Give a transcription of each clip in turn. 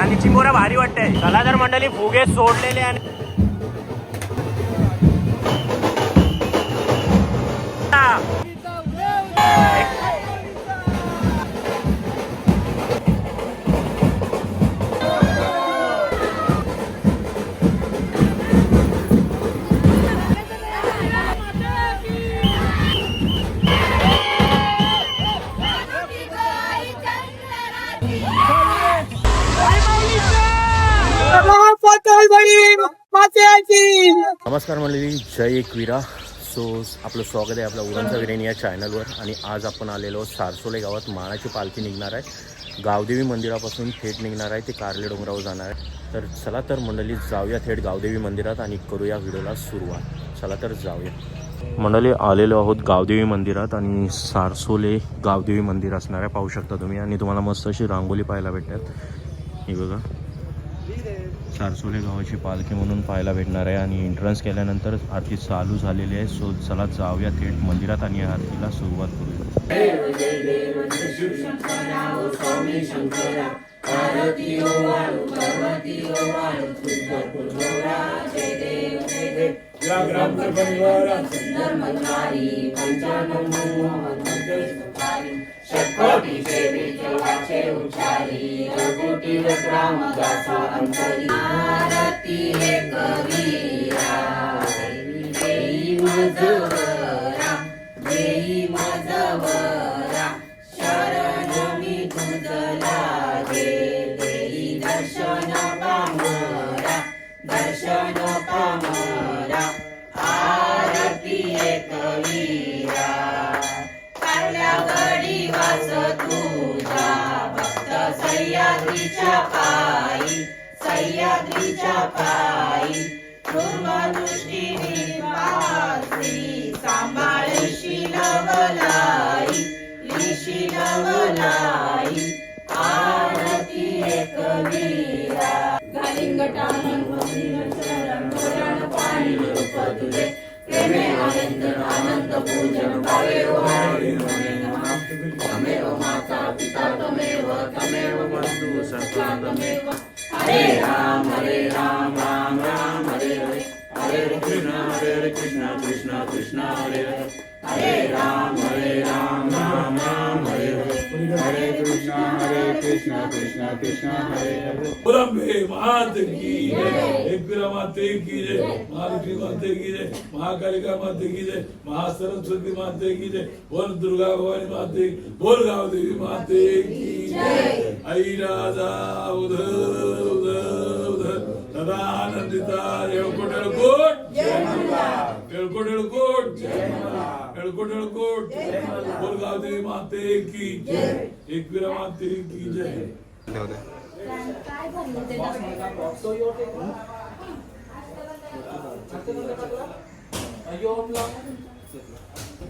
आणि चिंबोरा भारी वाटते. चला तर मंडळी फुगे सोडलेले आणि नमस्कार मंडळी, जय एकविरा. सो आपलं स्वागत आहे आपल्या उरणचा विरेन या चॅनलवर. आणि आज आपण आलेलो सारसोले गावात मानाची पालखी निघणार आहे. गावदेवी मंदिरापासून थेट निघणार आहे, ते कारले डोंगरावर जाणार आहे. तर चला तर मंडळी जाऊया थेट गावदेवी मंदिरात आणि करूया व्हिडिओला सुरुवात. चला तर जाऊया मंडळी. आलेलो आहोत गावदेवी मंदिरात आणि सारसोले गावदेवी मंदिर असणार आहे, पाहू शकता तुम्ही. आणि तुम्हाला मस्त अशी रांगोली पाहायला भेटतात. ही बघा, सारसोले गावाची पालखी म्हणून पाहायला भेटणार आहे. आणि एंट्रन्स केल्यानंतर आरती चालू झालेली आहे. सो चला जाऊया थेट मंदिरात आणि आरतीला सुरुवात करूया. सह्याद्रीच्या पायी दुर्मदृष्टी निवासी सांभाळशी लवलाई लिशी लवलाई आरती एकवीरा घालिंगटानं शरण पाणी रूप तुझे प्रेमे आनंद आनंद पूजन पावे तमेव माता पिता तमेव तमेव बंधू सखा तमेव हरे राम राम राम हरे हरे हरे कृष्ण कृष्ण कृष्ण हरे हरे हरे राम राम राम हरे हरे हरे कृष्ण कृष्ण कृष्ण हरे हरे. पुरंबे मात की जय, एकविरा माते की जय, महालक्ष्मी माते की जय, महाकालिका माते की जय, महासरस्वती माते की जय, बोल दुर्गा भवानी माते, बोल गावदेवी माते की जय. आई राजा उधर उधर उधर सदा आनंदिता येळकोट येळकोट जय मंगला, येळकोट येळकोट जय मंगला, येळकोट येळकोट जय मंगला. बोल गावदेवी माते की जय, एकविरा माते की जय.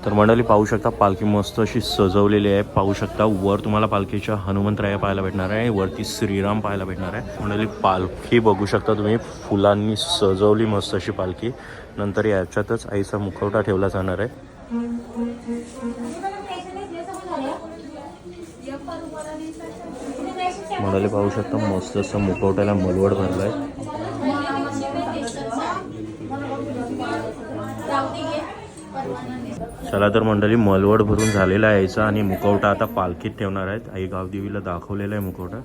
तर मंडळी पाहू शकता पालखी मस्त अशी सजवलेली आहे. पाहू शकता वर तुम्हाला पालखीच्या हनुमंतराया पाहायला भेटणार आहे, वरती श्रीराम पाहायला भेटणार आहे. मंडळी पालखी बघू शकता तुम्ही, फुलांनी सजवली मस्त अशी पालखी. नंतर याच्यातच आईचा मुखवटा ठेवला जाणार आहे. मंडळी पाहू शकता मस्त असं मुखवट्याला मलवड भरलाय. चला तर मंडळी मलवड भरून झालेला आहे याचा आणि मुखवटा आता पालखीत ठेवणार आहेत. आई गावदेवीला दाखवलेला आहे मुखवटा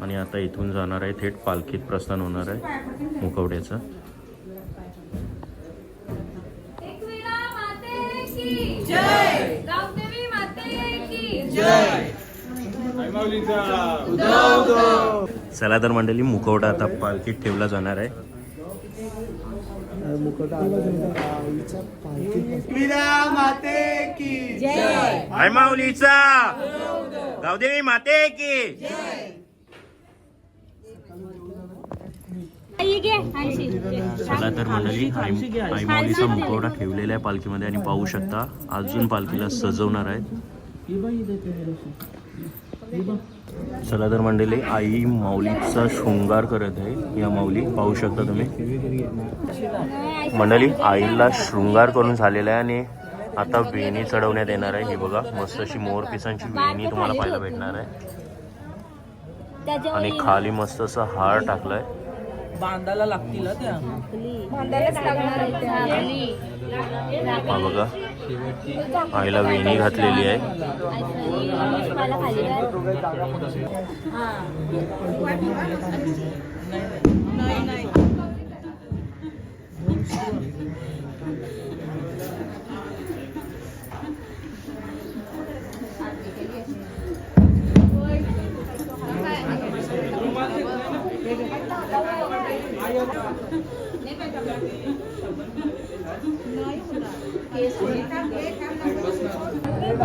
आणि आता इथून जाणार आहे थेट पालखीत प्रस्थान होणार आहे मुखवट्याचं. चला तर मंडळी मुखवटा आता पालखीत ठेवला जाणार आहे. आई माऊलीचा गावदेवी माते की चला तर मंडळी आई माऊलीचा मुखवटा ठेवलेला आहे पालखीमध्ये आणि पाहू शकता अजून पालखीला सजवणार आहेत. चला तर मंडळी आई माऊलीचा शृंगार करत आहे. या माऊली पाहू शकता तुम्ही. मंडळी आईला शृंगार करून झालेला आहे आणि आता वेणी चढवण्यात येणार आहे. ही बघा मस्त अशी मोर पिसांची वेणी तुम्हाला पाहायला भेटणार आहे. आणि खाली मस्त असा हार टाकलाय. बांधायला लागतील ना त्या. हा बघा, आईला वेणी घातलेली आहे.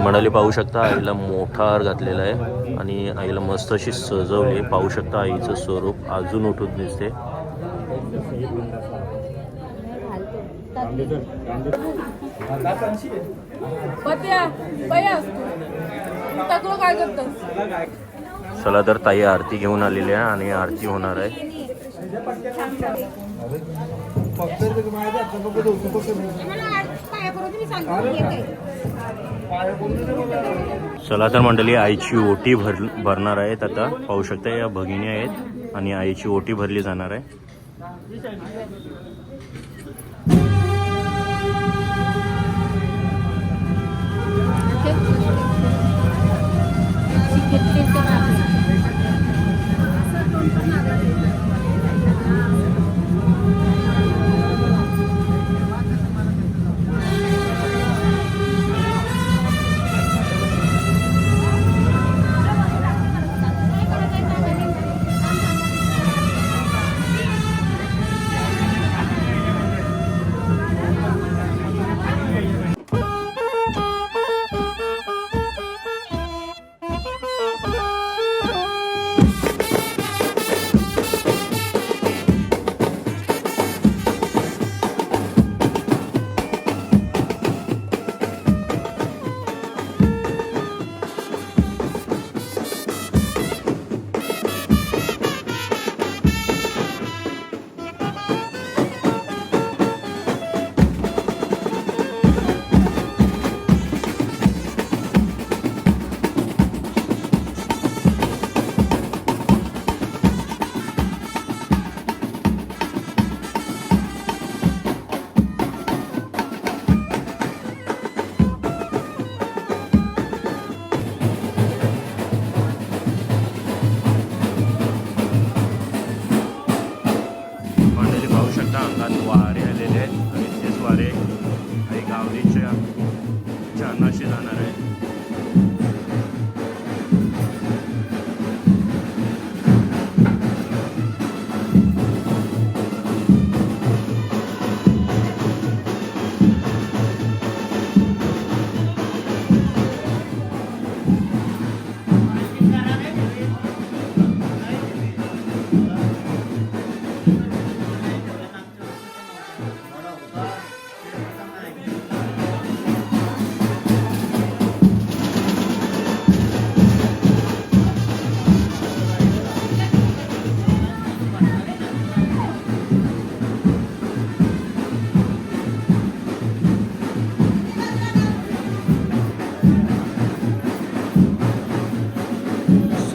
मंडळी पाहू शकता, आईला मोठा हार घातलेला आहे आणि आईला मस्त अशी सजवली. पाहू शकता आईचं स्वरूप अजून उठून दिसते. चला तर ताई आरती घेऊन आलेली आहे आणि आरती होणार आहे. चला तर मंडळी, आईची ओटी भरणार आहेत. आता पाहू शकता या भगिनी आहेत आणि आईची ओटी भरली जाणार आहे.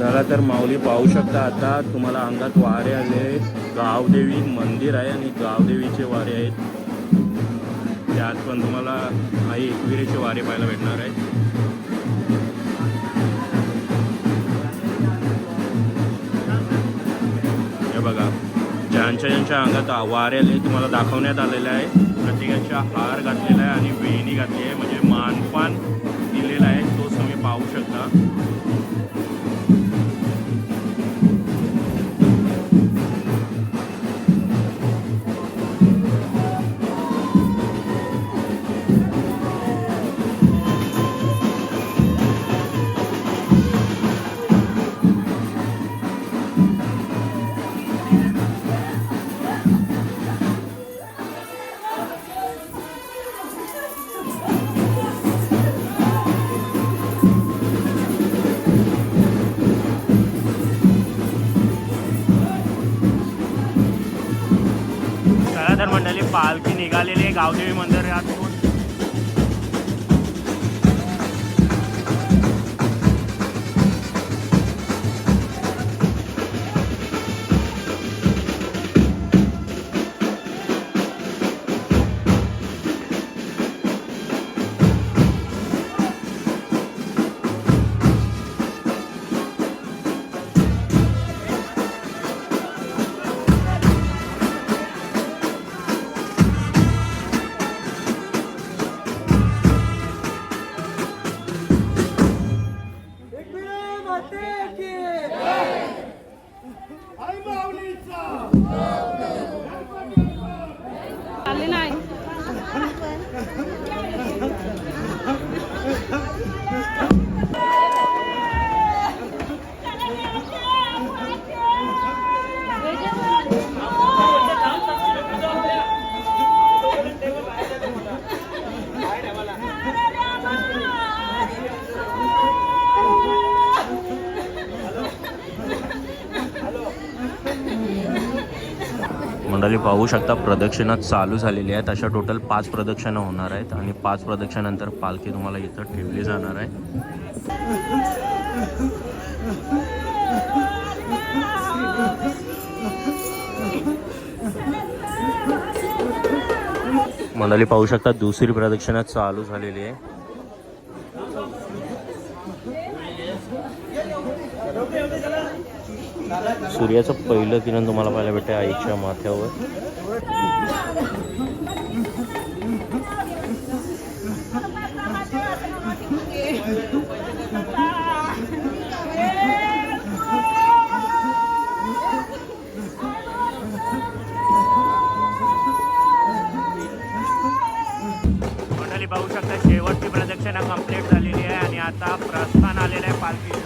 चला तर माऊली पाहू शकता, आता तुम्हाला अंगात वारे आले. गावदेवी मंदिर आहे आणि गावदेवीचे वारे आहेत. त्यात पण तुम्हाला आई एकविरेचे वारे पाहायला भेटणार आहेत. हे बघा, ज्यांच्या अंगात वारे आले तुम्हाला दाखवण्यात आलेलं आहे. प्रत्येकाच्या हार घातलेला आहे आणि वेणी घातली आहे, म्हणजे मानपान दिलेला आहे, तोच तुम्ही पाहू शकता. तर मंडळी पालखी निघालेली आहे गावदेवी मंदिरातून. चालले नाही. मंडळी पाहू शकता प्रदक्षिणा चालू झालेली आहेत. अशा टोटल 5 प्रदक्षिणा होणार आहेत आणि 5 प्रदक्षिणानंतर पालखी तुम्हाला इथं ठेवली जाणार आहे. मंडळी पाहू शकता दुसरी प्रदक्षिणा चालू झालेली आहे. सूर्याचं पहिलं किरण तुम्हाला पाहायला भेटतं आईच्या माथ्यावर. मंडळी पाहू शकता शेवटची प्रदक्षिणा कंप्लीट झालेली आहे आणि आता प्रस्थान आलेलं आहे पालखीचं.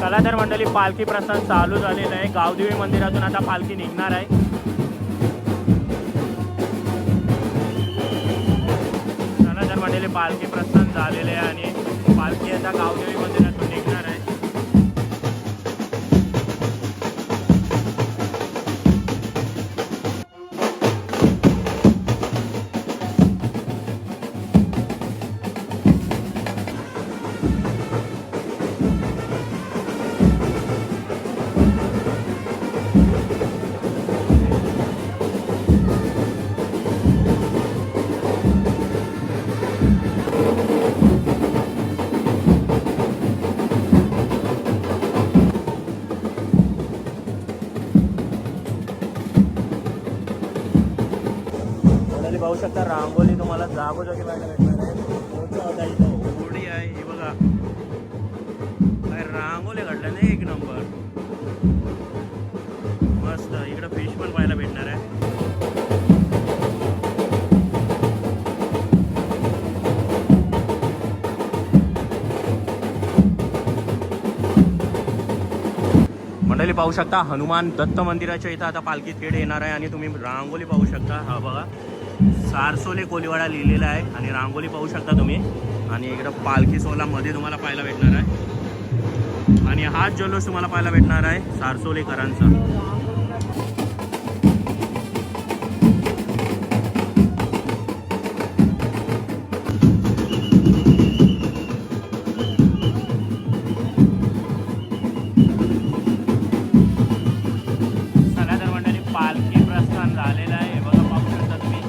चला तर मंडळी पालखी प्रस्थान चालू झालेलं आहे. गावदेवी मंदिरातून आता पालखी निघणार आहे. चला तर मंडळी पालखी प्रस्थान झालेलं आहे आणि पालखी आता गावदेवी मंदिरातून निघणार आहे. पाहू शकता रांगोली तुम्हाला जागोजागी पाहायला भेटणार आहे. मोठा होता इथं होडी आहे ही बघा. काय रांगोली काढल्या नाही एक नंबर मस्त. इकडं फिश पण पाहायला भेटणार आहे. मंडळी पाहू शकता हनुमान दत्त मंदिराच्या इथं आता पालखी थेट येणार आहे आणि तुम्ही रांगोली पाहू शकता. हा बघा सारसोले कोलीवाडा लिहिलेला आहे आणि रांगोली पाहू शकता तुम्ही. आणि इकडं पालखी सोहळा मध्ये तुम्हाला पाहायला भेटणार आहे आणि हाच जल्लोष तुम्हाला पाहायला भेटणार आहे सारसोलेकरांचा. पालखी प्रस्थान झालेलं आहे बघा पाहू शकता तुम्ही.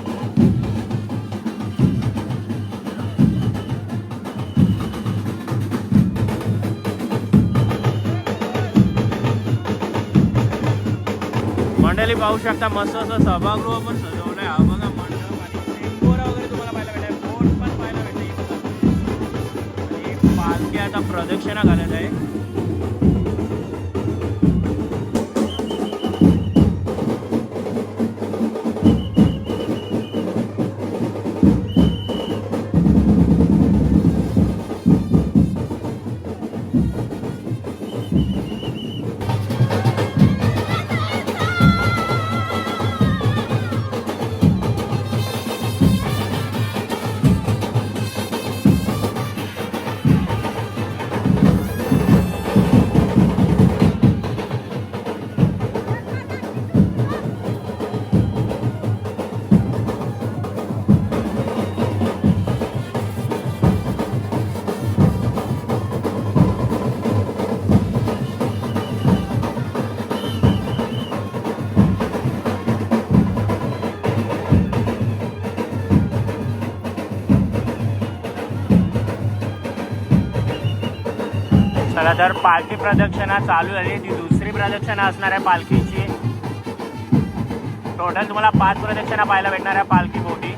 मंडळी पाहू शकता मस्त असं सभागृह पण सजवलंय. हा बघा मंडप आणि टेंपोरा वगैरे तुम्हाला पाहायला भेटेल. बोट पण पाहायला भेटेल. आणि पालखी आता प्रदक्षिणा घालत आहे. चला तर पालखी प्रदक्षिणा चालू झाली. ती दुसरी प्रदक्षिणा असणार आहे पालखीची. टोटल तुम्हाला 5 प्रदक्षिणा पाहायला भेटणार आहे पालखी पोटी.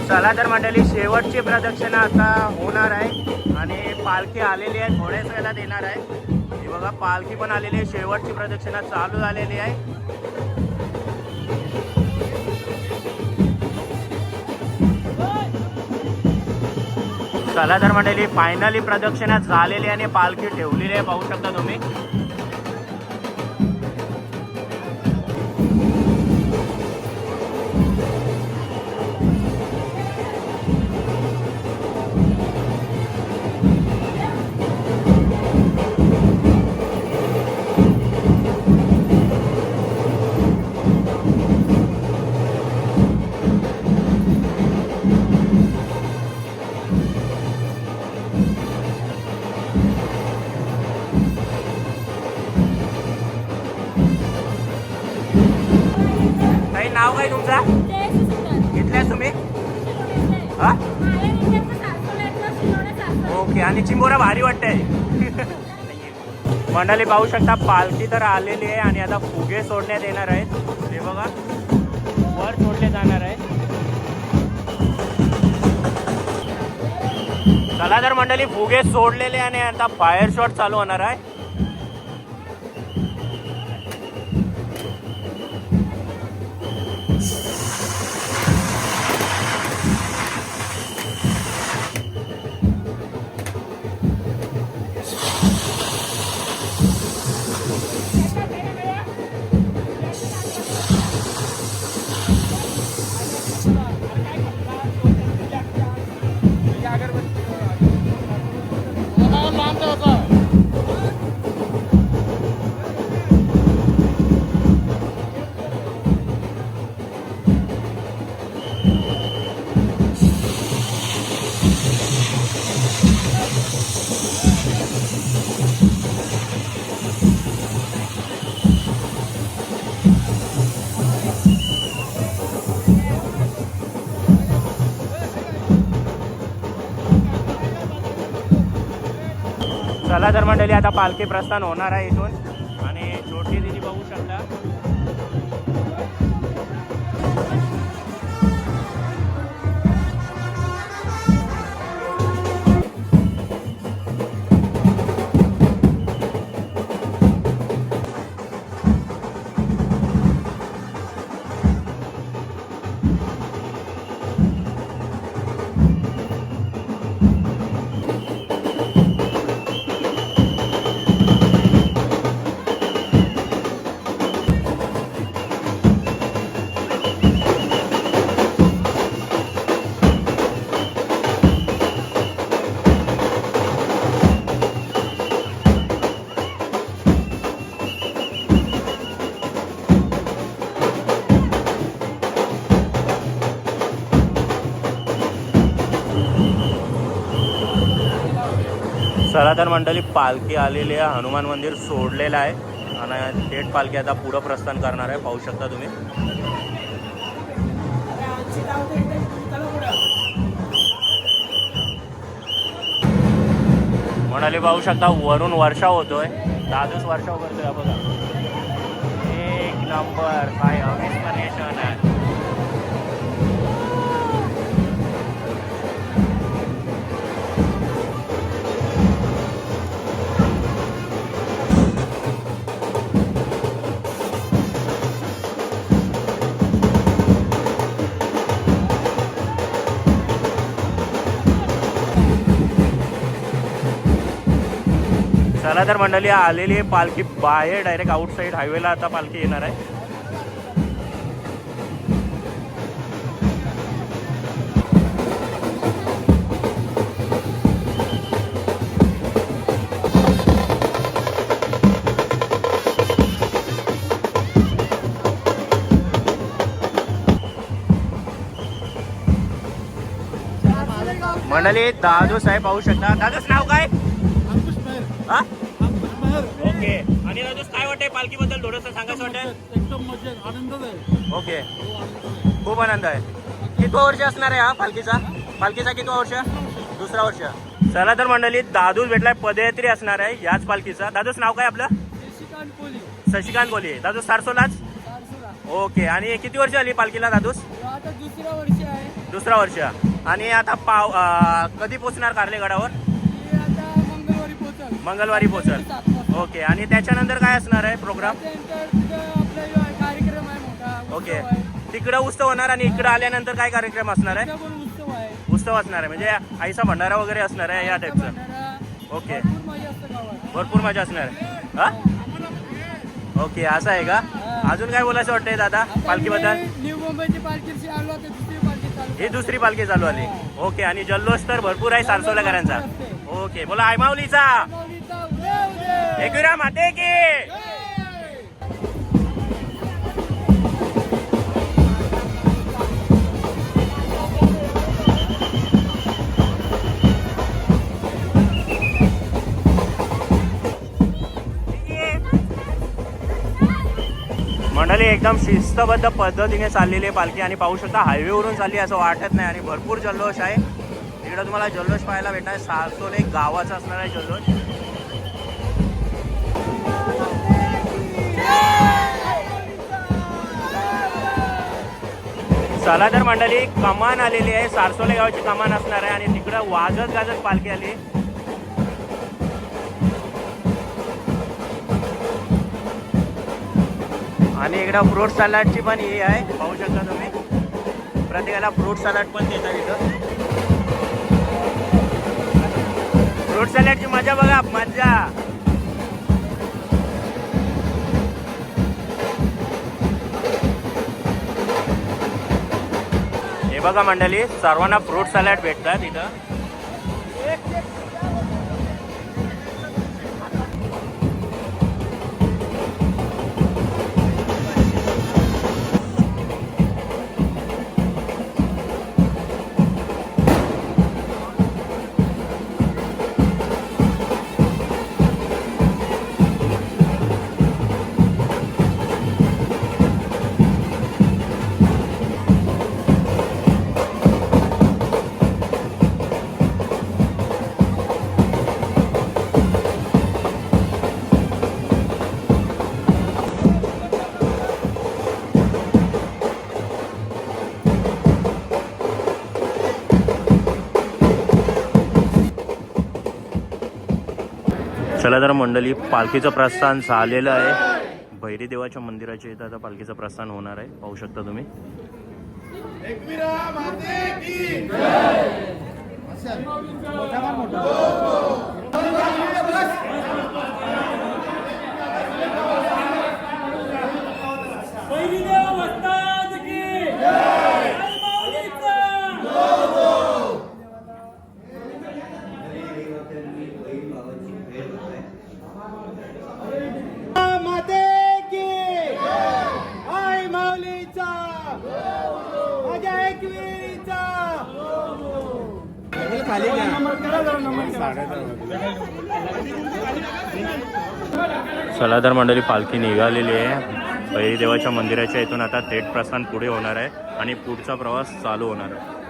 चला तर मंडळी शेवटची प्रदक्षिणा आता होणार आहे आणि पालखी आलेली आहे. थोड्याच वेळात येणार आहे. हे बघा पालखी पण आलेली आहे. शेवटची प्रदक्षिणा चालू झालेली आहे. चला तर मंडळी फायनली प्रदक्षिणा झालेली आहे आणि पालखी ठेवलेली आहे पाहू शकता तुम्ही. नाव काय तुमचा? घेतल्यास तुम्ही? हा ओके. आणि चिंबोरा भारी वाटतंय. मंडळी पाहू शकता पालखी तर आलेली आहे आणि आता फुगे सोडण्यात येणार आहेत. हे बघा वर सोडले जाणार आहे. चला तर मंडळी फुगे सोडलेले आणि आता फायर शॉट चालू होणार आहे. चला तर मंडळी आता पालखी प्रस्थान होणार आहे इथून आणि छोटी दिदी बघू शकता. चला तर मंडळी पालखी आलेली आहे. हनुमान मंदिर सोडलेलं आहे आणि थेट पालखी आता पुढं प्रस्थान करणार आहे. पाहू शकता तुम्ही. मंडळी पाहू शकता वरून वर्षाव होतोय. दादूच वर्षाव करतोय बघा. एक नंबर काय अविस्मरणीय क्षण आहे. चला तर मंडळी आलेली आहे पालखी बाहेर डायरेक्ट आउटसाईड हायवेला आता पालखी येणार आहे. मंडळी दादू साहेब पाहू शकता. दादूच नाव काय? हा? ओके. आणि दादूस काय वाटतंय पालखीबद्दल थोडंसं सांगायचं वाटेल? एकदम मजेत आनंदच आहे. ओके. खूप आनंद आहे. कितवा वर्ष असणार आहे हा पालखीचा? पालखीचा कितवा वर्ष? दुसरा वर्ष. चला तर मंडळी दादूस भेटलाय पदयात्री असणार आहे याच पालखीचा. दादूस नाव काय आपलं? शशिकांत कोली. दादूस सारसोलाच. ओके. आणि किती वर्ष आली पालखीला दादूस? आता दुसरं वर्ष आहे. दुसरा वर्ष. आणि आता कधी पोचणार कार्लेगडावर? आता मंगळवारी पोहोचल. मंगळवारी पोचल. ओके. आणि त्याच्यानंतर काय असणार आहे प्रोग्राम? आपला कार्यक्रम आहे मोठा. ओके. तिकडं उत्सव होणार आणि इकडं आल्यानंतर काय कार्यक्रम असणार आहे? उत्सव आहे. उत्सव असणार आहे म्हणजे आईचा भंडारा वगैरे असणार आहे या टाईपचं. ओके. भरपूर मजा असणार आहे. हा? ओके. असं आहे का? अजून काय बोलायचं वाटतंय दादा पालखीबद्दल? न्यू मुंबईची पालखी आलो तर दुसरी पालखी चालू. ही दुसरी पालखी चालू आली. ओके. आणि जल्लोष तर भरपूर आहे सारसोलेकरांचा. ओके. बोला आई माऊलीचा. एकविरा माते की. मंडळी एकदम शिस्तबद्ध पद्धतीने चाललेली आहे पालखी आणि पाहू शकता हायवेवरून चालली असं वाटत नाही आणि भरपूर जल्लोष आहे. इकडं तुम्हाला जल्लोष पाहायला भेटणार. सारसोले गावाचा असणार आहे जल्लोष. चला तर मंडळी कमान आलेली आहे. सारसोले गावाची कमान असणार आहे आणि तिकडं वाजत गाजत पालखी आली. आणि इकडं फ्रूट सलाडची पण ही आहे पाहू शकता तुम्ही. प्रत्येकाला फ्रूट सलाड पण देतात इथं. फ्रूट सलाडची मजा बघा. मजा. हे बघा मंडळी सर्वांना फ्रूट सलाड भेटतात इथं. चला तर मंडळी, पालखीचं प्रस्थान झालेलं आहे. भैरी देवाच्या मंदिराच्या इथं आता पालखीचं प्रस्थान होणार आहे. पाहू शकता तुम्ही. चला तर मंडळी, पालखी निघालेली आहे. भैरी देवाच्या मंदिराच्या इथून आता थेट प्रस्थान पुढे होणार आहे आणि पुढचा प्रवास चालू होणार आहे.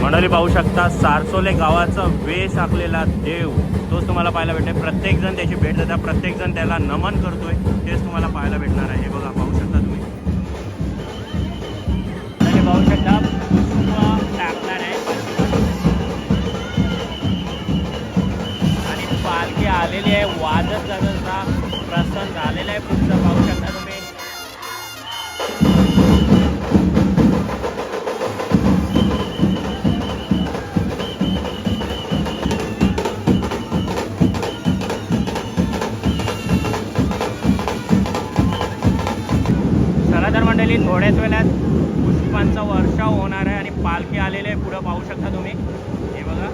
मंडळी पाहू शकता, सारसोले गावाचा वेश आखलेला देव तोच तुम्हाला पाहायला भेटते. प्रत्येक जण त्याची भेट देतात, प्रत्येक जण त्याला नमन करतोय, तेच तुम्हाला पाहायला भेटणार आहे. हे बघा, पाहू शकता तुम्ही. पाहू शकता, पुष्प टाकणार आहे आणि पालखी आलेली आहे. वाजत गाजतचा प्रस्थान झालेला आहे. पुढचं पाहू शकता तुम्ही. थोड्याच वेळात पुष्पांचा वर्षाव होणार आहे आणि पालखी आलेली आहे. पुढं पाहू शकता तुम्ही. हे बघा,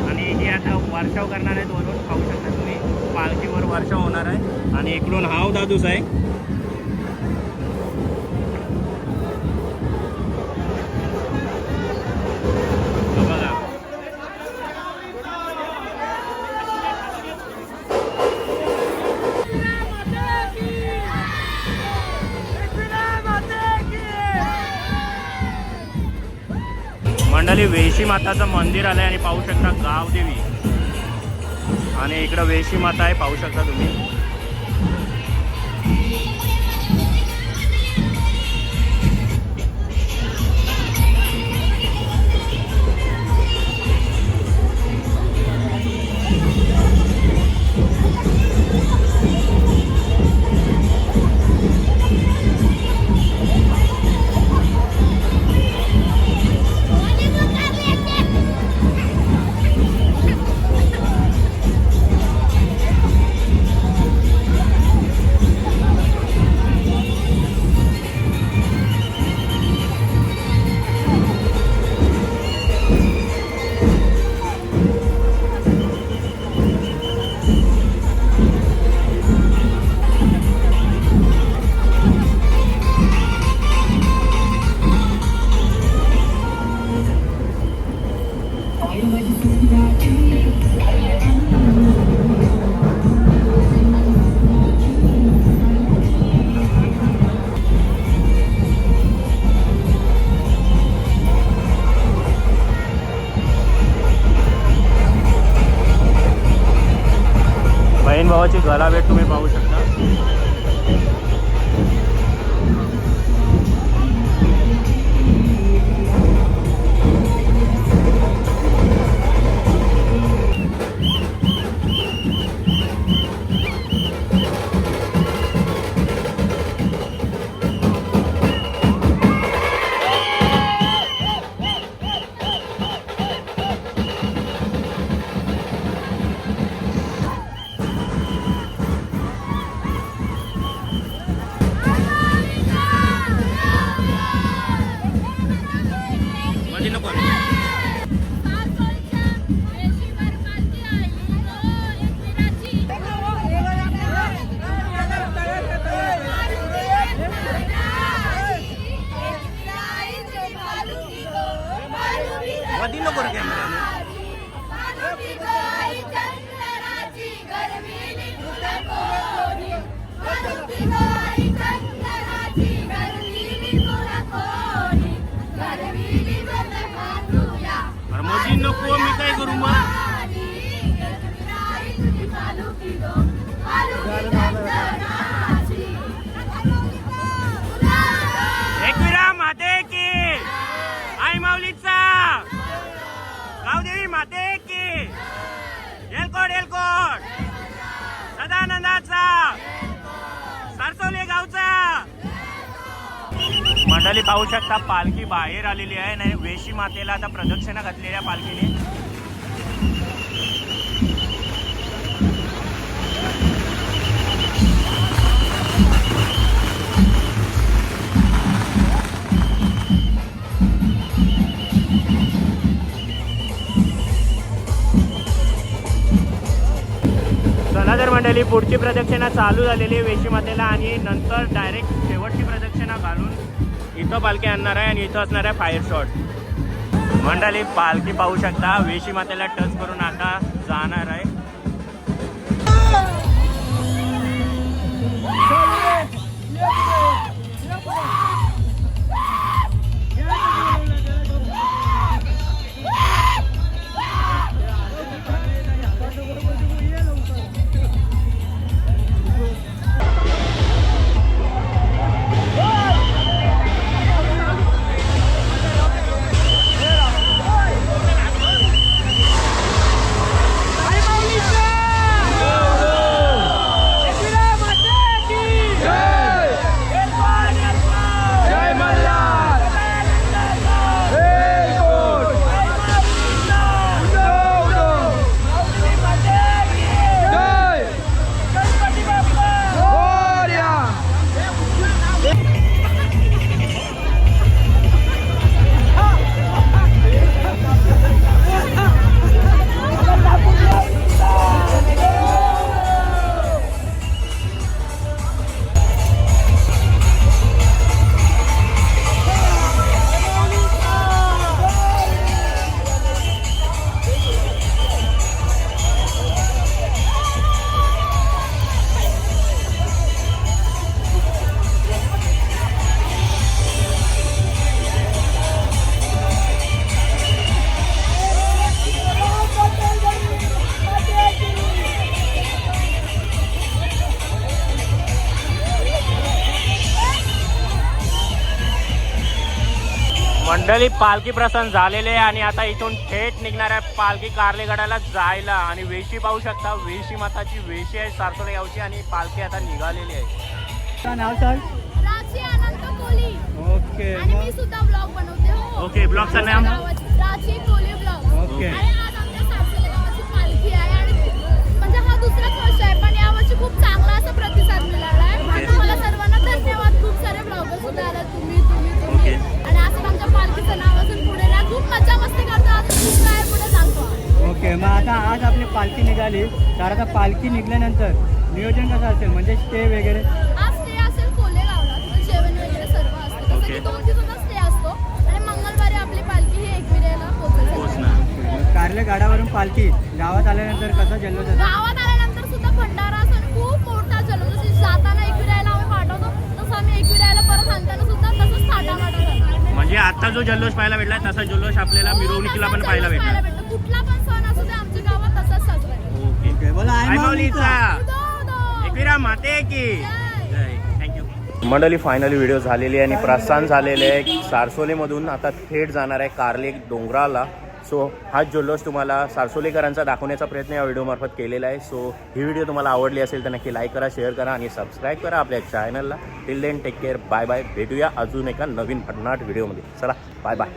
आणि हे आता वर्षाव करणार आहेत. वरून पाहू शकता तुम्ही, पालखीवर वर्षाव होणार आहे आणि इकडून हाव दादूस आहे. बघा, मंडळी वेशी माताचं मंदिर आलं आहे आणि पाहू शकता गावदेवी, आणि इकडं वेशी माता आहे. पाहू शकता तुम्ही. बहीण भावाची गलाभेट तुम्ही पाहू शकता. नको मी काय करू मग. एकविरा माते की आई माऊलीचा गावदेवी माते की एलकोट एलकोट सदानंदाचा सरसोली गावचा. मंडळी पाहू शकता पालखी बाहेर आलेली आहे नाही वेशी मातेला आता प्रदक्षिणा घातलेल्या पालखीने. चला तर मंडळी पुढची प्रदक्षिणा चालू झालेली आहे वेशी मातेला आणि नंतर डायरेक्ट शेवटची प्रदक्षिणा घालून इथं पालखी आणणार आहे आणि इथं असणार आहे फायर शॉट. मंडळी पालखी पाहू शकता वेशी मातेला टच करून आता जाणार आहे. मंडळी पालखी प्रसन्न झालेले आहे आणि आता इथून थेट निघणार आहे पालखी कार्लेगडाला जायला. आणि वेशी पाहू शकता वेशी माताची वेशी आहे सारसोली गावची आणि पालखी आता निघालेली आहे. नाव सांग. राची अनंत कोली. ओके आणि मी सुद्धा ब्लॉग बनवते. हो ओके ब्लॉगचं नाव राची कोली ब्लॉग. ओके. आणि आज आमच्या सारसोली गावाची पालखी आहे आणि म्हणजे हा दुसरा वर्ष आहे पण यावर्षी खूप चांगला असा प्रतिसाद मिळाला आहे. तुम्हाला सर्वांना धन्यवाद. खूप सारे ब्लॉगर्स सुद्धा आले तुम्ही आणि असं आमच्या पालखीचं नाव असून पुढे ना खूप मजा मस्ती करतात. खूप काय पुढे सांगतो. ओके मग आता आज आपली पालखी निघाली तर आता पालखी निघाल्यानंतर नियोजन कसं असेल म्हणजे स्टे वगैरे. आज स्टे असेल कोलेगावला तिथे जेवण वगैरे सर्व असतं. तसं की 2 दिवसाचा स्टे असतो आणि मंगळवारी आपली पालखी ही एकविरेला पोहोचेल. सार्सोले गडावरून पालखी गावात आल्यानंतर कसा जल्लोष होता? गावात आल्यानंतर सुद्धा भंडारा असं आणि खूप मोठा जल्लोष. जशी जाताना एकविरायला आम्ही पाठवतो तसं आम्ही एकविरायला परत आणताना सुद्धा तसंच थाटामाटा झाला. म्हणजे आता जो जल्लोष पाहायला भेटला तसा जल्लोष आपल्याला मिरवणुकीला पण पाहायला भेटला. कुठला पण सण असू दे आमच्या गावात तसंच साजरा आहे. ओके बोला आई माऊलीचा उदो. एकविरा माते की जय. जय. थँक्यू. मंडळी फायनली व्हिडिओ झालेली आहे आणि प्रस्थान झालेले आहे. सारसोलीमधून आता थेट जाणार आहे कार्ले डोंगराला. सो हाच जल्लोष तुम्हाला सारसोलीकरांचा दाखवण्याचा प्रयत्न या व्हिडिओमार्फत केलेला आहे. सो ही व्हिडिओ तुम्हाला आवडली असेल तर नक्की लाईक करा, शेअर करा आणि सबस्क्राईब करा आपल्या चॅनलला. Till then take care, bye bye. भेटूया अजून एका नवीन भन्नाट व्हिडिओमध्ये. चला बाय बाय.